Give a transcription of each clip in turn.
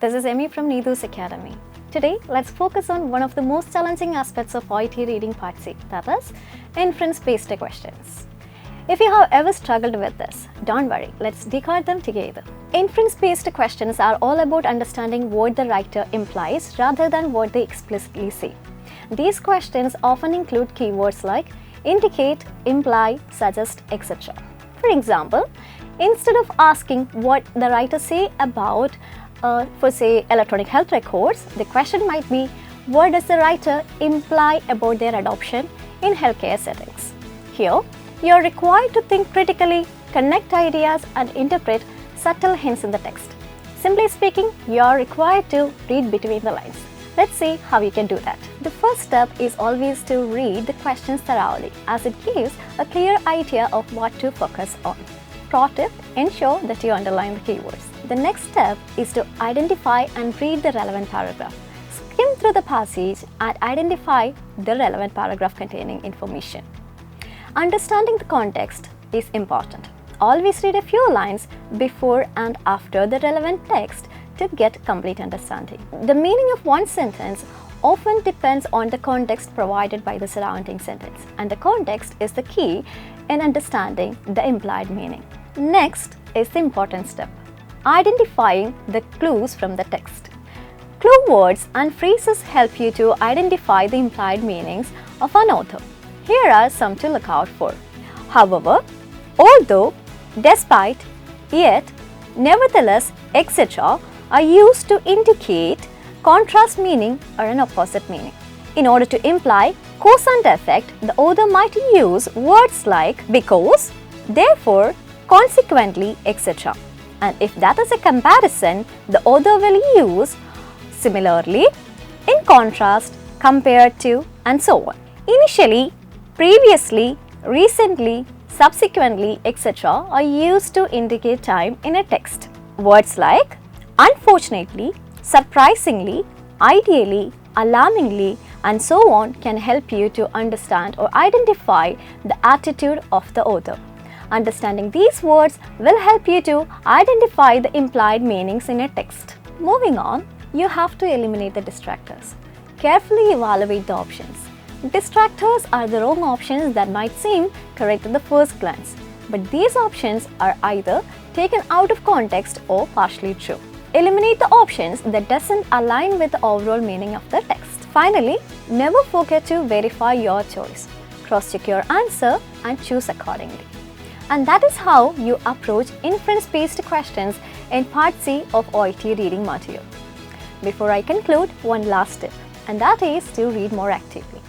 this is Emmy from Neethus Academy. Today, let's focus on one of the most challenging aspects of OET reading part C, that is, inference-based questions. If you have ever struggled with this, don't worry, let's decode them together. Inference-based questions are all about understanding what the writer implies rather than what they explicitly say. These questions often include keywords like indicate, imply, suggest, etc. For example, instead of asking what the writer say about, for say, electronic health records, the question might be, what does the writer imply about their adoption in healthcare settings? Here, you are required to think critically, connect ideas, and interpret subtle hints in the text. Simply speaking, you are required to read between the lines. Let's see how you can do that. The first step is always to read the questions thoroughly, as it gives a clear idea of what to focus on. Pro tip, ensure that you underline the keywords. The next step is to identify and read the relevant paragraph. Skim through the passage and identify the relevant paragraph containing information. Understanding the context is important. Always read a few lines before and after the relevant text to get complete understanding. The meaning of one sentence often depends on the context provided by the surrounding sentence, and the context is the key in understanding the implied meaning. Next is the important step, identifying the clues from the text. Clue words and phrases help you to identify the implied meanings of an author. Here are some to look out for. However, although, despite, yet, nevertheless, etc. are used to indicate contrast meaning or an opposite meaning. In order to imply cause and effect, the author might use words like because, therefore, consequently, etc. And if that is a comparison, the author will use similarly, in contrast, compared to, and so on. Initially, previously, recently, subsequently, etc. are used to indicate time in a text. Words like unfortunately, surprisingly, ideally, alarmingly, and so on can help you to understand or identify the attitude of the author. Understanding these words will help you to identify the implied meanings in a text. Moving on, you have to eliminate the distractors. Carefully evaluate the options. Distractors are the wrong options that might seem correct at the first glance, but these options are either taken out of context or partially true. Eliminate the options that doesn't align with the overall meaning of the text. Finally, never forget to verify your choice. Cross-check your answer and choose accordingly. And that is how you approach inference-based questions in Part C of OET reading material. Before I conclude, one last tip, and that is to read more actively.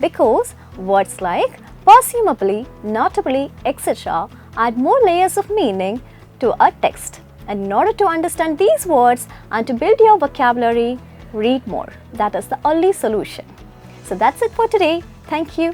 Because words like presumably, notably, etc. add more layers of meaning to a text. And in order to understand these words and to build your vocabulary, read more. That is the only solution. So that's it for today. Thank you.